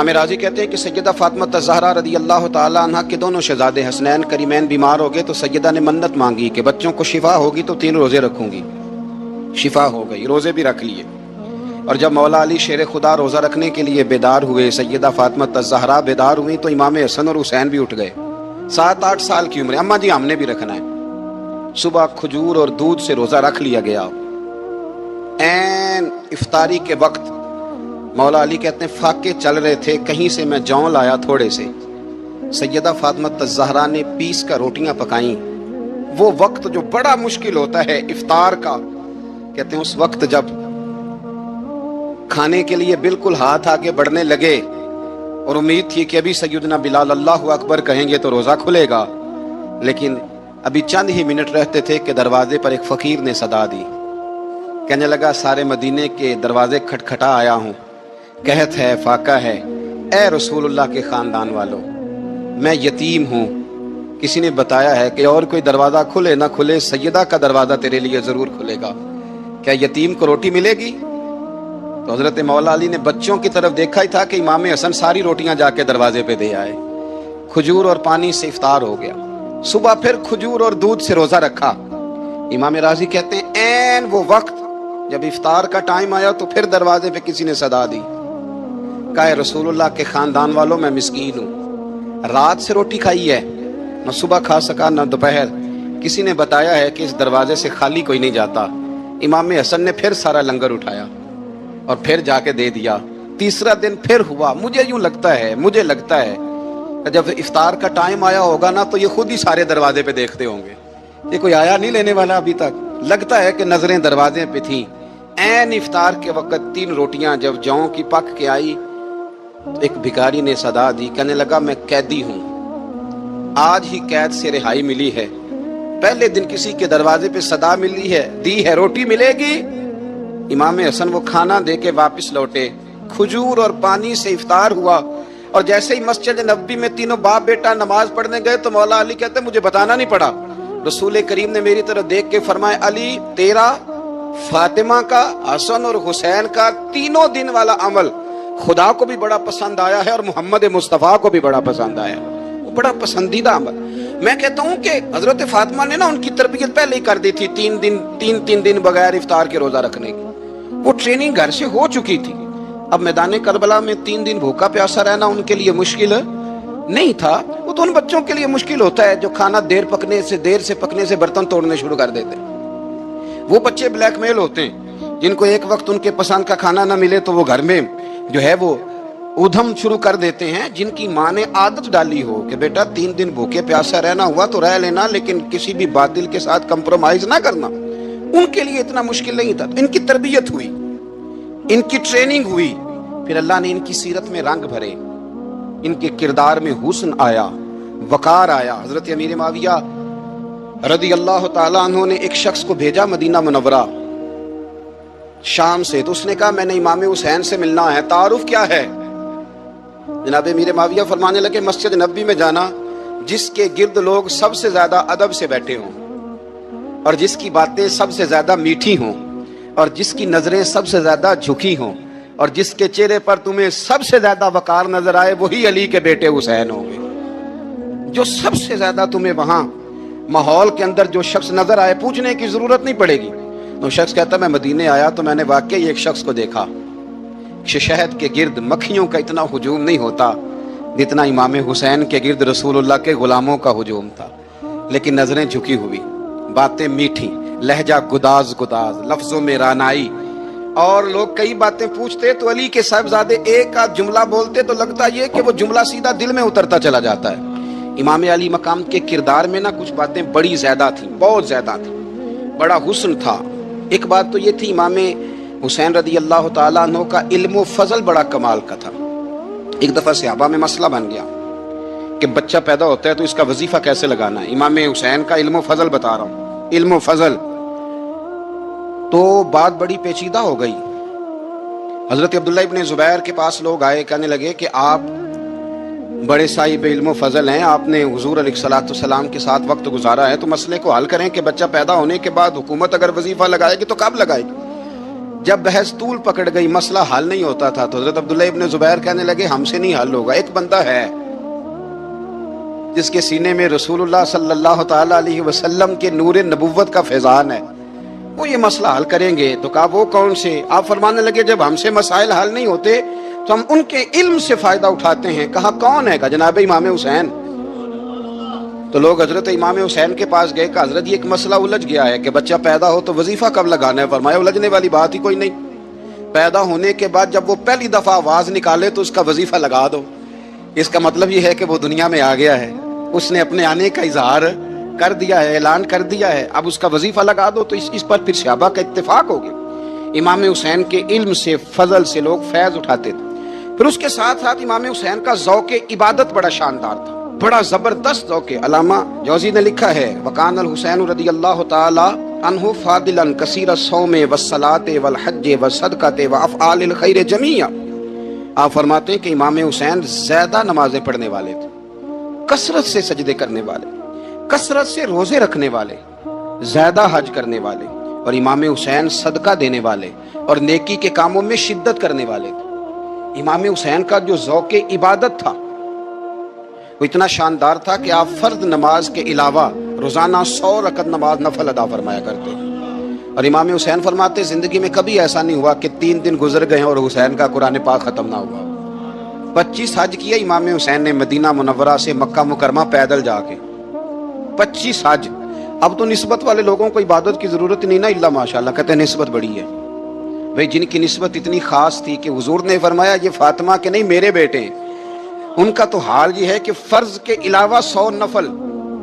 امام راضی کہتے ہیں کہ سیدہ فاطمہ الزہرا رضی اللہ تعالی عنہ کے دونوں شہزادے حسنین کریمین بیمار ہو گئے تو سیدہ نے منت مانگی کہ بچوں کو شفا ہوگی تو 3 روزے رکھوں گی. شفا ہو گئی، روزے بھی رکھ لیے. اور جب مولا علی شیر خدا روزہ رکھنے کے لیے بیدار ہوئے، سیدہ فاطمہ الزہرا بیدار ہوئی تو امام حسن اور حسین بھی اٹھ گئے. 7-8 سال کی عمر. اماں جی ہم نے بھی رکھنا ہے. صبح کھجور اور دودھ سے روزہ رکھ لیا گیا. عین افطاری کے وقت مولا علی کہتے ہیں فاقے چل رہے تھے، کہیں سے میں جون لایا تھوڑے سے. سیدہ فاطمہ الزہرا نے پیس کر روٹیاں پکائیں. وہ وقت جو بڑا مشکل ہوتا ہے افطار کا، کہتے ہیں اس وقت جب کھانے کے لیے بالکل ہاتھ آگے بڑھنے لگے اور امید تھی کہ ابھی سیدنا بلال اللہ اکبر کہیں گے تو روزہ کھلے گا، لیکن ابھی چند ہی منٹ رہتے تھے کہ دروازے پر ایک فقیر نے صدا دی. کہنے لگا سارے مدینے کے دروازے کھٹکھٹا آیا ہوں، قحط ہے، فاقہ ہے، اے رسول اللہ کے خاندان والوں، میں یتیم ہوں. کسی نے بتایا ہے کہ اور کوئی دروازہ کھلے نہ کھلے سیدہ کا دروازہ تیرے لیے ضرور کھلے گا، کیا یتیم کو روٹی ملے گی؟ تو حضرت مولا علی نے بچوں کی طرف دیکھا ہی تھا کہ امام حسن ساری روٹیاں جا کے دروازے پہ دے آئے. کھجور اور پانی سے افطار ہو گیا. صبح پھر کھجور اور دودھ سے روزہ رکھا. امام راضی کہتے ہیں عین وہ وقت جب افطار کا ٹائم آیا تو پھر دروازے پہ کسی نے صدا دی. کہا اے رسول اللہ کے خاندان والوں، میں مسکین ہوں، رات سے روٹی کھائی ہے، نہ صبح کھا سکا نہ دوپہر. کسی نے بتایا ہے کہ اس دروازے سے خالی کوئی نہیں جاتا. امام حسن نے پھر سارا لنگر اٹھایا اور پھر جا کے دے دیا. تیسرا دن پھر ہوا. مجھے لگتا ہے جب افطار کا ٹائم آیا ہوگا نا تو یہ خود ہی سارے دروازے پہ دیکھتے ہوں گے، یہ کوئی آیا نہیں لینے والا ابھی تک. لگتا ہے کہ نظریں دروازے پہ تھیں. عین افطار کے وقت 3 روٹیاں جب جوں کی پک کے آئی تو ایک بھکاری نے صدا دی. کہنے لگا میں قیدی ہوں، آج ہی قید سے رہائی ملی ہے، پہلے دن کسی کے دروازے پہ صدا دی ہے، روٹی ملے گی. امام حسن وہ کھانا دے کے واپس لوٹے. کھجور اور پانی سے افطار ہوا اور جیسے ہی مسجد نبوی میں تینوں باپ بیٹا نماز پڑھنے گئے تو مولا علی کہتے مجھے بتانا نہیں پڑا. رسول کریم نے میری طرف دیکھ کے فرمایا علی تیرا، فاطمہ کا، حسن اور حسین کا 3 دن والا عمل خدا کو بھی بڑا پسند آیا ہے اور محمد مصطفیٰ کو بھی بڑا پسند آیا، وہ بڑا پسندیدہ عمل. میں کہتا ہوں کہ حضرت فاطمہ نے نا ان کی تربیت پہلے ہی کر دی تھی. 3 دن بغیر افطار کے روزہ رکھنے کی وہ ٹریننگ گھر سے ہو چکی تھی. اب میدان کربلا میں 3 دن بھوکا پیاسا رہنا ان کے لیے مشکل نہیں تھا. وہ تو ان بچوں کے لیے مشکل ہوتا ہے جو کھانا دیر سے پکنے سے برتن توڑنے شروع کر دیتے. وہ بچے بلیک میل ہوتے ہیں جن کو ایک وقت ان کے پسند کا کھانا نہ ملے تو وہ گھر میں جو ہے وہ ادھم شروع کر دیتے ہیں. جن کی ماں نے عادت ڈالی ہو کہ بیٹا 3 دن بھوکے پیاسا رہنا ہوا تو رہ لینا لیکن کسی بھی باطل کے ساتھ کمپرومائز نہ کرنا، ان کے لیے اتنا مشکل نہیں تھا. ان کی تربیت ہوئی، ان کی ٹریننگ ہوئی، پھر اللہ نے ان کی سیرت میں رنگ بھرے، ان کے کردار میں حسن آیا، وقار آیا. حضرت امیر معاویہ رضی اللہ تعالیٰ عنہ نے ایک شخص کو بھیجا مدینہ منورہ شام سے. تو اس نے کہا میں نے امام حسین سے ملنا ہے، تعارف کیا ہے؟ جناب امیر معاویہ فرمانے لگے مسجد نبوی میں جانا جس کے گرد لوگ سب سے زیادہ ادب سے بیٹھے ہوں اور جس کی باتیں سب سے زیادہ میٹھی ہوں اور جس کی نظریں سب سے زیادہ جھکی ہوں اور جس کے چہرے پر تمہیں سب سے زیادہ وقار نظر آئے وہی علی کے بیٹے حسین ہوں گے. جو سب سے زیادہ تمہیں وہاں ماحول کے اندر جو شخص نظر آئے پوچھنے کی ضرورت نہیں پڑے گی. تو شخص کہتا میں مدینے آیا تو میں نے واقعی ایک شخص کو دیکھا، شہد کے گرد مکھیوں کا اتنا ہجوم نہیں ہوتا جتنا امام حسین کے گرد رسول اللہ کے غلاموں کا ہجوم تھا، لیکن نظریں جھکی ہوئی، باتیں میٹھی، لہجہ گداز، لفظوں میں رانائی. اور لوگ کئی باتیں پوچھتے تو علی کے صاحبزادے ایک آدھ جملہ بولتے تو لگتا یہ کہ وہ جملہ سیدھا دل میں اترتا چلا جاتا ہے. امام علی مقام کے کردار میں نا کچھ باتیں بڑی زیادہ تھیں، بہت زیادہ تھیں، بڑا حسن تھا. ایک بات تو یہ تھی امام حسین رضی اللہ تعالیٰ عنہ کا علم و فضل بڑا کمال کا تھا. ایک دفعہ صحابہ میں مسئلہ بن گیا کہ بچہ پیدا ہوتا ہے تو اس کا وظیفہ کیسے لگانا ہے. امام حسین کا علم و فضل بتا رہا ہوں، علم و فضل. تو بات بڑی پیچیدہ ہو گئی. حضرت عبداللہ ابن زبیر کے پاس لوگ آئے، کہنے لگے کہ آپ بڑے صاحب علم و فضل ہیں، آپ نے حضور علیہ الصلوۃ والسلام کے ساتھ وقت گزارا ہے، تو مسئلے کو حل کریں کہ بچہ پیدا ہونے کے بعد حکومت اگر وظیفہ لگائے گی تو کب لگائے گی. جب بحث طول پکڑ گئی، مسئلہ حل نہیں ہوتا تھا، تو حضرت عبداللہ ابن زبیر کہنے لگے ہم سے نہیں حل ہوگا، ایک بندہ ہے جس کے سینے میں رسول اللہ صلی اللہ تعالی علیہ وسلم کے نور نبوت کا فیضان ہے، وہ یہ مسئلہ حل کریں گے۔ تو کہا وہ کون سے؟ آپ فرمانے لگے جب ہم سے مسائل حل نہیں ہوتے تو ہم ان کے علم سے فائدہ اٹھاتے ہیں۔ کہا کون ہے؟ کہا جناب امام حسین۔ تو لوگ حضرت امام حسین کے پاس گئے، کہ حضرت یہ ایک مسئلہ الجھ گیا ہے کہ بچہ پیدا ہو تو وظیفہ کب لگانا ہے؟ فرمایا الجھنے والی بات ہی کوئی نہیں، پیدا ہونے کے بعد جب وہ پہلی دفعہ آواز نکالے تو اس کا وظیفہ لگا دو۔ اس کا مطلب یہ ہے کہ وہ دنیا میں آ گیا ہے، اس نے اپنے آنے کا اظہار کر دیا ہے، اعلان کر دیا ہے، اب اس کا وظیفہ لگا دو۔ تو اس پر پھر صحابہ کا اتفاق ہو گیا۔ امام حسین کے علم سے، فضل سے لوگ فیض اٹھاتے تھے۔ پھر اس کے ساتھ ساتھ امام حسین کا ذوق عبادت بڑا شاندار تھا، بڑا زبردست ذوق۔ علامہ جوزی نے لکھا ہے وکان الحسین رضی اللہ تعالی عنہ فاضلا کثیر الصوم والصلاۃ والحج والصدقۃ وافعال الخیر جميعا۔ آپ فرماتے ہیں کہ امام حسین زیادہ نمازیں پڑھنے والے تھے، کثرت سے سجدے کرنے والے، کثرت سے روزے رکھنے والے، زیادہ حج کرنے والے، اور امام حسین صدقہ دینے والے اور نیکی کے کاموں میں شدت کرنے والے تھے۔ امام حسین کا جو ذوق عبادت تھا وہ اتنا شاندار تھا کہ آپ فرض نماز کے علاوہ روزانہ 100 رکعت نماز نفل ادا فرمایا کرتے۔ اور امام حسین فرماتے زندگی میں کبھی ایسا نہیں ہوا کہ 3 دن گزر گئے اور حسین کا قرآن پاک ختم نہ ہوا۔ 25 حج کیا امام حسین نے مدینہ منورہ سے مکہ مکرمہ پیدل جا کے، 25 حج۔ اب تو نسبت والے لوگوں کو عبادت کی ضرورت نہیں نا، اللہ ماشاءاللہ کہتے ہیں نسبت بڑی ہے۔ بھئی جن کی نسبت اتنی خاص تھی کہ حضور نے فرمایا یہ فاطمہ کے نہیں میرے بیٹے ہیں، ان کا تو حال یہ ہے کہ فرض کے علاوہ 100 نفل،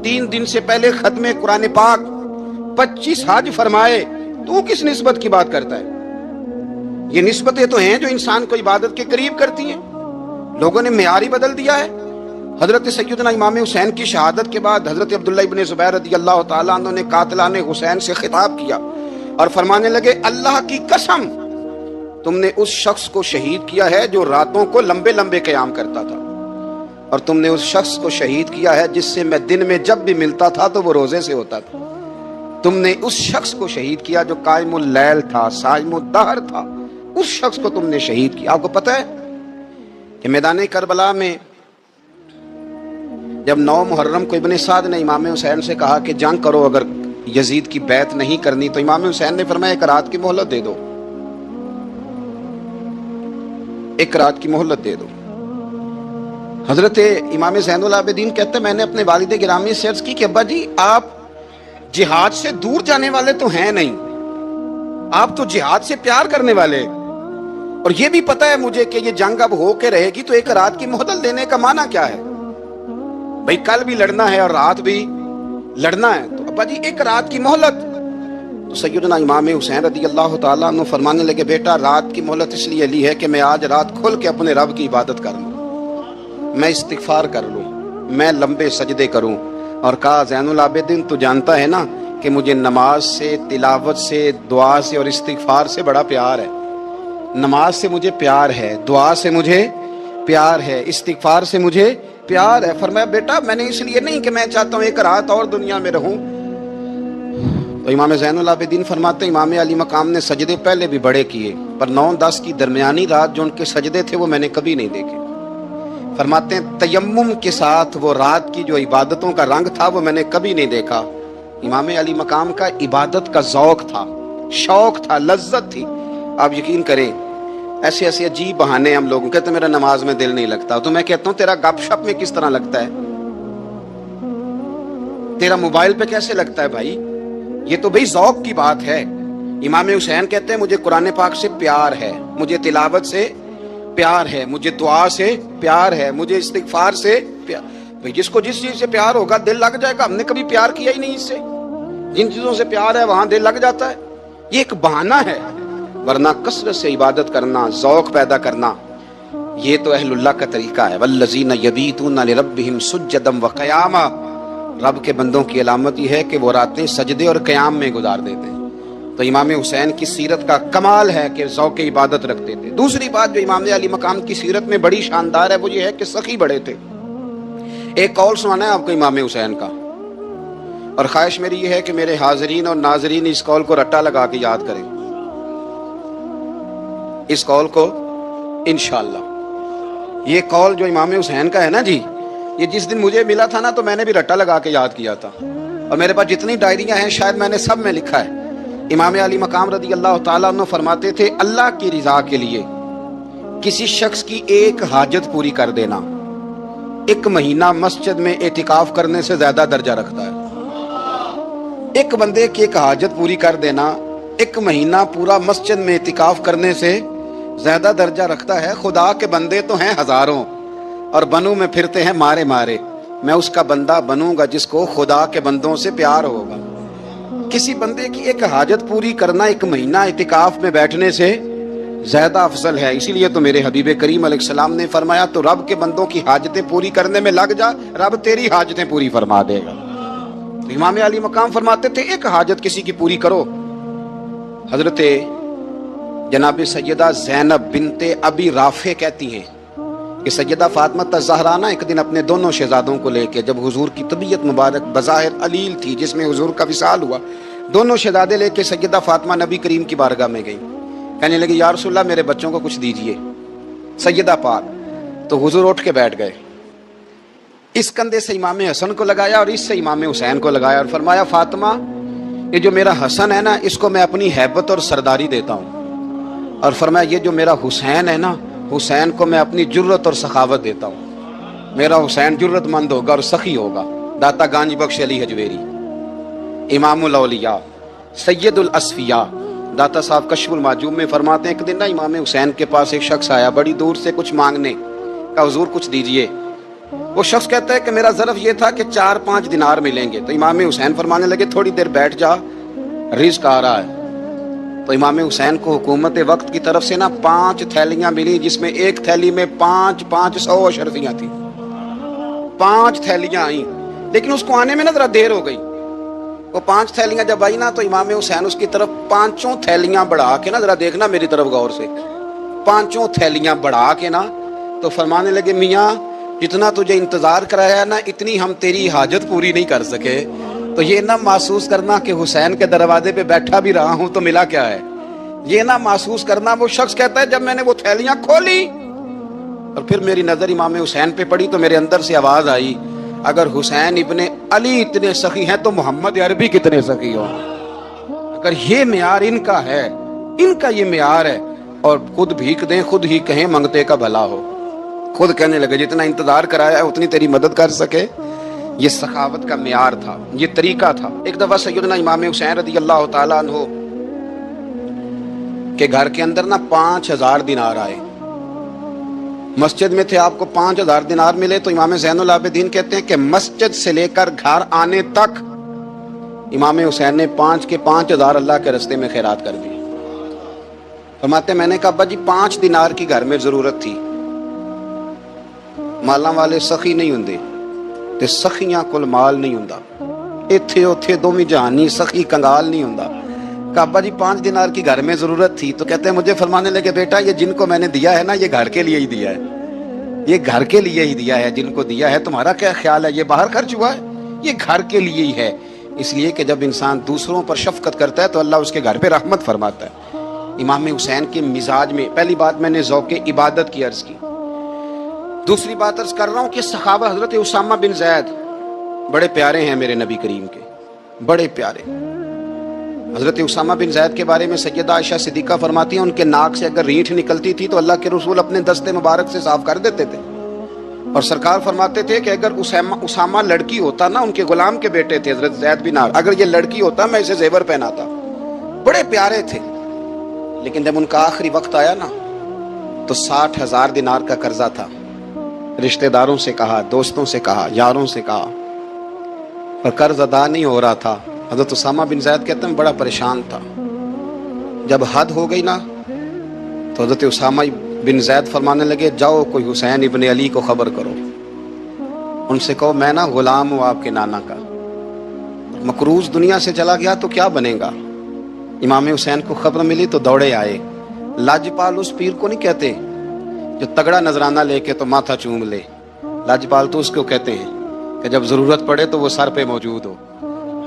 3 دن سے پہلے ختم قرآن پاک، 25 حج فرمائے، تو کس نسبت کی بات کرتا ہے؟ یہ نسبتیں تو ہیں جو انسان کو عبادت کے قریب کرتی ہیں۔ لوگوں نے معیار ہی بدل دیا ہے۔ حضرت سیدنا امام حسین کی شہادت کے بعد حضرت عبداللہ ابن زبیر رضی اللہ تعالیٰ عنہ نے قاتلان حسین سے خطاب کیا اور فرمانے لگے اللہ کی قسم تم نے اس شخص کو شہید کیا ہے جو راتوں کو لمبے لمبے قیام کرتا تھا، اور تم نے اس شخص کو شہید کیا ہے جس سے میں دن میں جب بھی ملتا تھا تو وہ روزے سے ہوتا تھا۔ تم نے اس شخص کو شہید کیا جو قائم اللیل تھا، صائم الدہر تھا، اس شخص کو تم نے شہید کیا۔ آپ کو پتہ ہے کہ میدان کربلا میں جب 9 محرم کو ابن سعد نے امام حسین سے کہا کہ جنگ کرو اگر یزید کی بیعت نہیں کرنی، تو امام حسین نے فرمایا 1 رات کی مہلت دے دو، 1 رات کی مہلت دے دو۔ حضرت امام زین العابدین کہتے ہیں میں نے اپنے والد گرامی سے عرض کی کہ ابا جی آپ جہاد سے دور جانے والے تو ہیں نہیں، آپ تو جہاد سے پیار کرنے والے، اور یہ بھی پتہ ہے مجھے کہ یہ جنگ اب ہو کے رہے گی، تو 1 رات کی مہلت دینے کا معنی کیا ہے؟ بھئی کل بھی لڑنا ہے اور رات بھی لڑنا ہے، تو ابا جی 1 رات کی مہلت۔ تو سیدنا امام حسین رضی اللہ تعالیٰ عنہ فرمانے لگے بیٹا رات کی مہلت اس لیے لی ہے کہ میں آج رات کھل کے اپنے رب کی عبادت کر لوں، میں استغفار کر لوں، میں لمبے سجدے کروں۔ اور کہا زین العابدین تو جانتا ہے نا کہ مجھے نماز سے، تلاوت سے، دعا سے اور استغفار سے بڑا پیار ہے۔ نماز سے مجھے پیار ہے، دعا سے مجھے پیار ہے، استغفار سے مجھے پیار ہے۔ فرمایا بیٹا میں نے اس لیے نہیں کہ میں چاہتا ہوں 1 رات اور دنیا میں رہوں۔ تو امام زین العابدین فرماتے ہیں امام علی مقام نے سجدے پہلے بھی بڑے کیے، پر 9-10 کی درمیانی رات جو ان کے سجدے تھے وہ میں نے کبھی نہیں دیکھے۔ فرماتے ہیں تیمم کے ساتھ وہ رات کی جو عبادتوں کا رنگ تھا وہ میں نے کبھی نہیں دیکھا۔ امام علی مقام کا عبادت کا ذوق تھا، شوق تھا، لذت تھی۔ آپ یقین کریں ایسے ایسے عجیب بہانے ہم لوگوں کہتے ہیں میرا نماز میں دل نہیں لگتا، تو میں کہتا ہوں تیرا گپ شپ میں کس طرح لگتا ہے، تیرا موبائل پہ کیسے لگتا ہے بھائی؟ یہ تو بھائی ذوق کی بات ہے۔ امام حسین کہتے ہیں مجھے قرآن پاک سے پیار ہے، مجھے تلاوت سے پیار ہے، مجھے دعا سے پیار ہے، مجھے استغفار سے پیار۔ بھائی جس کو جس چیز سے پیار ہوگا دل لگ جائے گا۔ ہم نے کبھی پیار کیا ہی نہیں اس سے، جن چیزوں سے پیار ہے وہاں دل لگ جاتا ہے۔ یہ ایک بہانہ ہے، ورنہ کثرت سے عبادت کرنا، ذوق پیدا کرنا، یہ تو اہل اللہ کا طریقہ ہے۔ والذین یبیتون لربہم سجدا وقیاما، رب کے بندوں کی علامت یہ ہے کہ وہ راتیں سجدے اور قیام میں گزار دیتے ہیں۔ تو امام حسین کی سیرت کا کمال ہے کہ ذوق عبادت رکھتے تھے۔ دوسری بات جو امام علی مقام کی سیرت میں بڑی شاندار ہے وہ یہ ہے کہ سخی بڑے تھے۔ ایک قول سنانا ہے آپ کو امام حسین کا، اور خواہش میری یہ ہے کہ میرے حاضرین اور ناظرین اس قول کو رٹا لگا کے یاد کریں۔ اس قول کو انشاءاللہ. یہ قول جو امام حسین کا ہے نا جی، یہ جس دن مجھے ملا تھا نا تو میں نے بھی رٹا لگا کے یاد کیا تھا، اور میرے پاس جتنی ڈائریاں ہیں شاید میں نے سب میں لکھا ہے. امام علی مقام رضی اللہ تعالیٰ عنہ فرماتے تھے اللہ کی رضا کے لیے کسی شخص کی ایک حاجت پوری کر دینا 1 مہینہ مسجد میں اعتکاف کرنے سے زیادہ درجہ رکھتا ہے. ایک بندے کی ایک حاجت پوری کر دینا 1 مہینہ پورا مسجد میں اعتکاف کرنے سے زیادہ درجہ رکھتا ہے. خدا کے بندے تو ہیں ہزاروں اور بنوں میں پھرتے ہیں مارے مارے، میں اس کا بندہ بنوں گا جس کو خدا کے بندوں سے پیار ہوگا. کسی بندے کی ایک حاجت پوری کرنا 1 مہینہ اعتکاف میں بیٹھنے سے زیادہ افضل ہے. اسی لیے تو میرے حبیب کریم علیہ السلام نے فرمایا تو رب کے بندوں کی حاجتیں پوری کرنے میں لگ جا، رب تیری حاجتیں پوری فرما دے گا. تو امام علی مقام فرماتے تھے ایک حاجت کسی کی پوری کرو. حضرت جناب سیدہ زینب بنت ابی رافع کہتی ہیں کہ سیدہ فاطمہ الزہرا ایک دن اپنے دونوں شہزادوں کو لے کے، جب حضور کی طبیعت مبارک بظاہر علیل تھی جس میں حضور کا وصال ہوا، دونوں شہزادے لے کے سیدہ فاطمہ نبی کریم کی بارگاہ میں گئی. کہنے لگی یا رسول اللہ میرے بچوں کو کچھ دیجئے سیدہ پاک. تو حضور اٹھ کے بیٹھ گئے، اس کندھے سے امام حسن کو لگایا اور اس سے امام حسین کو لگایا اور فرمایا فاطمہ یہ جو میرا حسن ہے نا اس کو میں اپنی ہیبت اور سرداری دیتا ہوں، اور فرمایا یہ جو میرا حسین ہے نا حسین کو میں اپنی جرت اور سخاوت دیتا ہوں. میرا حسین جرت مند ہوگا اور سخی ہوگا. داتا گانج بخش علی حجویری، امام الاولیاء، سید الاصفیاء، داتا صاحب کشف المعجوب میں فرماتے ہیں ایک دن نا امام حسین کے پاس ایک شخص آیا بڑی دور سے کچھ مانگنے کا، حضور کچھ دیجئے. وہ شخص کہتا ہے کہ میرا ظرف یہ تھا کہ 4-5 دینار ملیں گے. تو امام حسین فرمانے لگے تھوڑی دیر بیٹھ جا، رزق آ رہا ہے. تو امام حسین کو حکومت وقت کی طرف سے نا 5 تھیلیاں ملی جس میں ایک تھیلی میں 500 اشرفیاں تھیں. 5 تھیلیاں آئیں لیکن اس کو آنے میں نا ذرا دیر ہو گئی. وہ 5 تھیلیاں جب آئی نا تو امام حسین اس کی طرف 5 تھیلیاں بڑھا کے نا، ذرا دیکھنا میری طرف غور سے، 5 تھیلیاں بڑھا کے نا تو فرمانے لگے میاں جتنا تجھے انتظار کرایا نا اتنی ہم تیری حاجت پوری نہیں کر سکے. تو یہ نہ محسوس کرنا کہ حسین کے دروازے پہ بیٹھا بھی رہا ہوں تو ملا کیا ہے. یہ نہ محسوس کرنا. وہ شخص کہتا ہے جب میں نے وہ تھیلیاں کھولی اور پھر میری نظر امام حسین پہ پڑی تو میرے اندر سے آواز آئی اگر حسین ابن علی اتنے سخی ہیں تو محمد عربی کتنے سخی ہو. اگر یہ معیار ان کا ہے، ان کا یہ معیار ہے، اور خود بھیک دیں خود ہی کہیں منگتے کا بھلا ہو. خود کہنے لگے جتنا انتظار کرایا ہے اتنی تیری مدد کر سکے. یہ سخاوت کا معیار تھا، یہ طریقہ تھا. ایک دفعہ سیدنا امام حسین رضی اللہ تعالیٰ عنہ کے گھر کے اندر نا 5000 دینار آئے. مسجد میں تھے، آپ کو 5000 دینار ملے تو امام زین العابدین کہتے ہیں کہ مسجد سے لے کر گھر آنے تک امام حسین نے 5 کے 5000 اللہ کے رستے میں خیرات کر دی. فرماتے میں نے کہا ابا جی 5 دینار کی گھر میں ضرورت تھی، مالاں والے سخی نہیں ہوندے تے سخیاں کل مال نہیں ہوندا، ایتھے اوتھے دوویں جہانی سخی کنگال نہیں ہوندا. کہا ابا جی 5 دینار کی گھر میں ضرورت تھی. تو کہتے ہیں مجھے فرمانے لگے بیٹا یہ جن کو میں نے دیا ہے نا یہ گھر کے لیے ہی دیا ہے، یہ گھر کے لیے ہی دیا ہے. جن کو دیا ہے تمہارا کیا خیال ہے یہ باہر خرچ ہوا ہے؟ یہ گھر کے لیے ہی ہے. اس لیے کہ جب انسان دوسروں پر شفقت کرتا ہے تو اللہ اس کے گھر پہ رحمت فرماتا ہے. امام حسین کے مزاج میں پہلی بات میں نے ذوق عبادت کی عرض کی. دوسری بات عرض کر رہا ہوں کہ صحابہ حضرت اسامہ بن زید بڑے پیارے ہیں میرے نبی کریم کے، بڑے پیارے. حضرت اسامہ بن زید کے بارے میں سیدہ عائشہ صدیقہ فرماتی ہیں ان کے ناک سے اگر ریٹھ نکلتی تھی تو اللہ کے رسول اپنے دستے مبارک سے صاف کر دیتے تھے. اور سرکار فرماتے تھے کہ اگر اسامہ لڑکی ہوتا نا، ان کے غلام کے بیٹے تھے حضرت زید بن عامر، اگر یہ لڑکی ہوتا میں اسے زیور پہناتا. بڑے پیارے تھے. لیکن جب ان کا آخری وقت آیا نا تو 60,000 دینار کا قرضہ تھا. رشتہ داروں سے کہا، دوستوں سے کہا، یاروں سے کہا، پر قرض ادا نہیں ہو رہا تھا. حضرت اسامہ بن زید کہتے ہیں بڑا پریشان تھا. جب حد ہو گئی نا تو حضرت اسامہ بن زید فرمانے لگے جاؤ کوئی حسین ابن علی کو خبر کرو، ان سے کہو میں نا غلام ہوں آپ کے نانا کا، مقروض دنیا سے چلا گیا تو کیا بنے گا. امام حسین کو خبر ملی تو دوڑے آئے. لاجپال اس پیر کو نہیں کہتے جو تگڑا نذرانہ لے کے تو ماتھا چوم لے، لاجپال تو اس کو کہتے ہیں کہ جب ضرورت پڑے تو وہ سر پہ موجود ہو.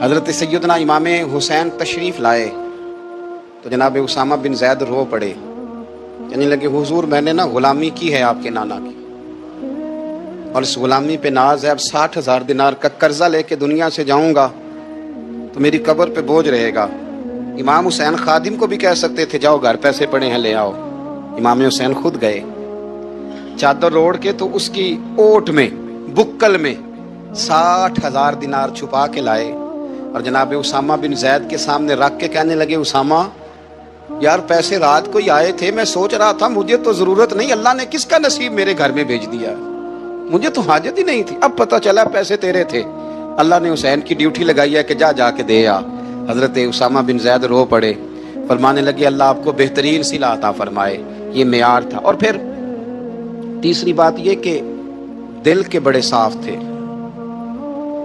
حضرت سیدنا امام حسین تشریف لائے تو جناب اسامہ بن زید رو پڑے. کہنے لگے حضور میں نے نا غلامی کی ہے آپ کے نانا کی، اور اس غلامی پہ ناز ہے، اب 60,000 دینار کا قرضہ لے کے دنیا سے جاؤں گا تو میری قبر پہ بوجھ رہے گا۔ امام حسین خادم کو بھی کہہ سکتے تھے جاؤ گھر پیسے پڑے ہیں لے آؤ، امام حسین خود گئے، چادر اوڑھ کے تو اس کی اوٹ میں بکل میں 60,000 دینار چھپا کے لائے اور جناب اسامہ بن زید کے سامنے رکھ کے کہنے لگے اسامہ یار پیسے رات کو ہی آئے تھے، میں سوچ رہا تھا مجھے تو ضرورت نہیں، اللہ نے کس کا نصیب میرے گھر میں بھیج دیا، مجھے تو حاجت ہی نہیں تھی، اب پتہ چلا پیسے تیرے تھے، اللہ نے حسین کی ڈیوٹی لگائی ہے کہ جا کے دے آ۔ حضرت اسامہ بن زید رو پڑے، فرمانے لگے اللہ آپ کو بہترین صلہ عطا فرمائے، یہ معیار تھا۔ اور پھر تیسری بات یہ کہ دل کے بڑے صاف تھے،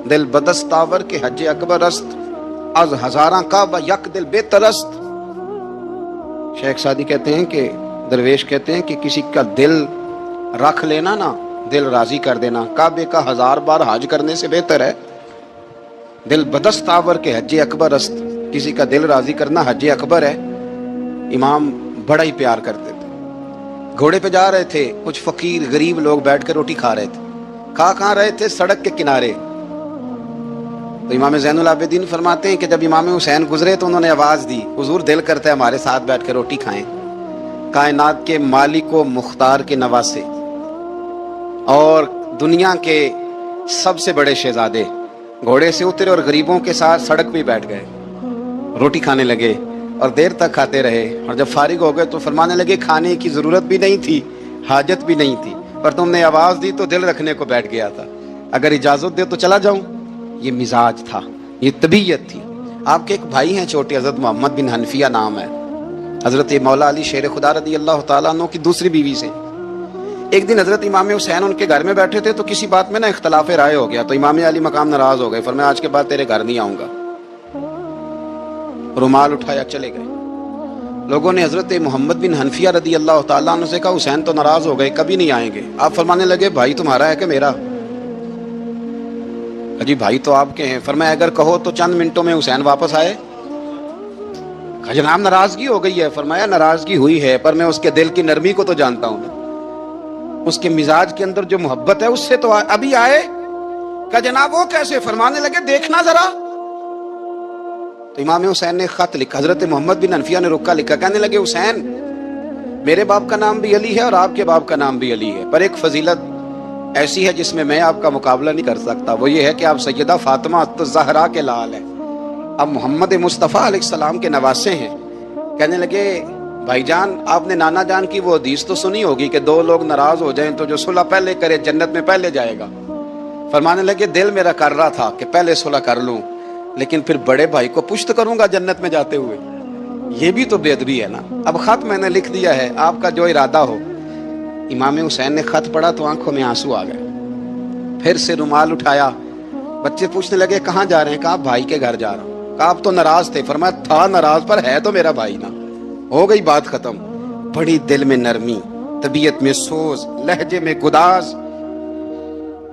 دل بدستاور کے حج اکبر است، از ہزاراں کعبہ یک دل بہتر است۔ شیخ سعدی کہتے ہیں کہ درویش کہتے ہیں کہ کسی کا دل رکھ لینا نا، دل راضی کر دینا کعبے کا 1000 بار حج کرنے سے بہتر ہے۔ دل بدستاور کے حج اکبر است، کسی کا دل راضی کرنا حج اکبر ہے۔ امام بڑا ہی پیار کرتے تھے، گھوڑے پہ جا رہے تھے، کچھ فقیر غریب لوگ بیٹھ کے روٹی کھا رہے تھے، کہاں رہے تھے؟ سڑک کے کنارے۔ تو امام زین العابدین فرماتے ہیں کہ جب امام حسین گزرے تو انہوں نے آواز دی حضور دل کرتا ہے ہمارے ساتھ بیٹھ کے روٹی کھائیں۔ کائنات کے مالک و مختار کے نواسے اور دنیا کے سب سے بڑے شہزادے گھوڑے سے اترے اور غریبوں کے ساتھ سڑک پہ بیٹھ گئے، روٹی کھانے لگے اور دیر تک کھاتے رہے، اور جب فارغ ہو گئے تو فرمانے لگے کھانے کی ضرورت بھی نہیں تھی، حاجت بھی نہیں تھی، پر تم نے آواز دی تو دل رکھنے کو بیٹھ گیا تھا، اگر اجازت دے تو چلا جاؤں۔ یہ مزاج تھا، یہ طبیعت تھی۔ آپ کے ایک بھائی ہیں چھوٹے، حضرت محمد بن حنفیہ نام ہے، حضرت مولا علی شیر خدا رضی اللہ تعالیٰ عنہ کی دوسری بیوی سے۔ ایک دن حضرت امام حسین ان کے گھر میں بیٹھے تھے تو کسی بات میں نا اختلاف رائے ہو گیا، تو امام علی مقام ناراض ہو گئے، فرمایا آج کے بعد تیرے گھر نہیں آؤں گا، رومال اٹھایا چلے گئے۔ لوگوں نے حضرت محمد بن حنفیہ رضی اللہ تعالیٰ عنہ سے کہا حسین تو ناراض ہو گئے، کبھی نہیں آئیں گے۔ آپ فرمانے لگے بھائی تمہارا ہے کہ میرا؟ جی بھائی تو آپ کے ہیں۔ فرمایا اگر کہو تو چند منٹوں میں حسین واپس آئے۔ جناب ناراضگی ہو گئی ہے۔ فرمایا ناراضگی ہوئی ہے پر میں اس کے دل کی نرمی کو تو جانتا ہوں، اس کے مزاج کے اندر جو محبت ہے اس سے تو ابھی آئے۔ کہ جناب وہ کیسے؟ فرمانے لگے دیکھنا ذرا۔ تو امام حسین نے خط لکھا، حضرت محمد بن حنفیہ نے رکا لکھا، کہنے لگے حسین میرے باپ کا نام بھی علی ہے اور آپ کے باپ کا نام بھی علی ہے، پر ایک فضیلت ایسی ہے جس میں میں آپ کا مقابلہ نہیں کر سکتا، وہ یہ ہے کہ آپ سیدہ فاطمہ الزہرا کے لال ہیں، اب محمد مصطفیٰ علیہ السلام کے نواسے ہیں۔ کہنے لگے بھائی جان آپ نے نانا جان کی وہ حدیث تو سنی ہوگی کہ دو لوگ ناراض ہو جائیں تو جو صلح پہلے کرے جنت میں پہلے جائے گا۔ فرمانے لگے دل میرا کر رہا تھا کہ پہلے صلح کر لوں، لیکن پھر بڑے بھائی کو پشت کروں گا جنت میں جاتے ہوئے، یہ بھی تو بے ادبی ہے نا۔ اب خط میں نے لکھ دیا ہے، آپ کا جو ارادہ ہو۔ امام حسین نے خط پڑھا تو آنکھوں میں آنسو آ گئے، پھر سے رومال اٹھایا، بچے پوچھنے لگے کہاں جا رہے ہیں؟ کہا بھائی کے گھر جا رہا ہوں۔ کہا آپ تو ناراض تھے؟ فرمایا تھا ناراض پر ہے تو میرا بھائی نا، ہو گئی بات ختم۔ بڑی دل میں نرمی، طبیعت میں سوز، لہجے میں گداز،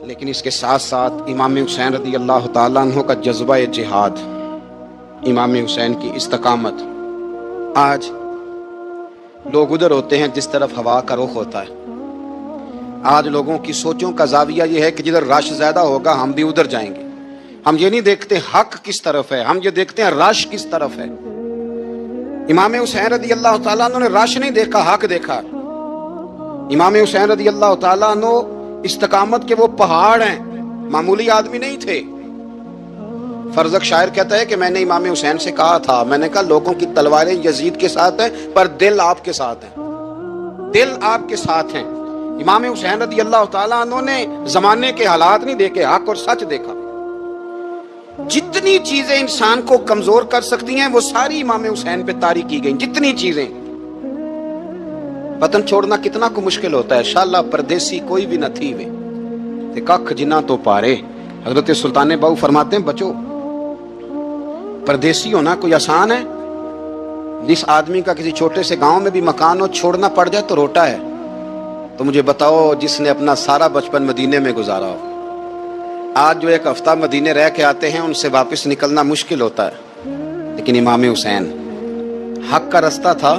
لیکن اس کے ساتھ ساتھ امام حسین رضی اللہ تعالیٰ عنہ کا جذبہ جہاد، امام حسین کی استقامت۔ آج لوگ ادھر ہوتے ہیں جس طرف ہوا کا رخ ہوتا ہے، آج لوگوں کی سوچوں کا زاویہ یہ ہے کہ جدھر رش زیادہ ہوگا ہم بھی ادھر جائیں گے۔ ہم یہ نہیں دیکھتے حق کس طرف ہے، ہم یہ دیکھتے ہیں رش کس طرف ہے۔ امام حسین رضی اللہ تعالیٰ عنہ نے رش نہیں دیکھا، حق دیکھا۔ امام حسین رضی اللہ تعالیٰ عنہ استقامت کے وہ پہاڑ ہیں، معمولی آدمی نہیں تھے۔ فرزق شاعر کہتا ہے کہ میں نے امام حسین سے کہا تھا، میں نے کہا لوگوں کی تلواریں یزید کے ساتھ ہیں پر دل آپ کے ساتھ ہیں، دل آپ کے ساتھ ہیں۔ امام حسین رضی اللہ تعالیٰ عنہ نے زمانے کے حالات نہیں دیکھے، حق اور سچ دیکھا۔ جتنی چیزیں انسان کو کمزور کر سکتی ہیں وہ ساری امام حسین پہ طاری کی گئیں، جتنی چیزیں۔ وطن چھوڑنا کتنا کو مشکل ہوتا ہے، شالا پردیسی کوئی بھی نہ تھی وے تے ککھ جنہ تو پارے۔ حضرت سلطان باؤ فرماتے ہیں بچو پردیسی ہونا کوئی آسان ہے؟ جس آدمی کا کسی چھوٹے سے گاؤں میں بھی مکان ہو چھوڑنا پڑ جائے تو روٹا ہے، تو مجھے بتاؤ جس نے اپنا سارا بچپن مدینے میں گزارا ہو۔ آج جو ایک ہفتہ مدینے رہ کے آتے ہیں ان سے واپس نکلنا مشکل ہوتا ہے، لیکن امام حسین حق کا رستہ تھا،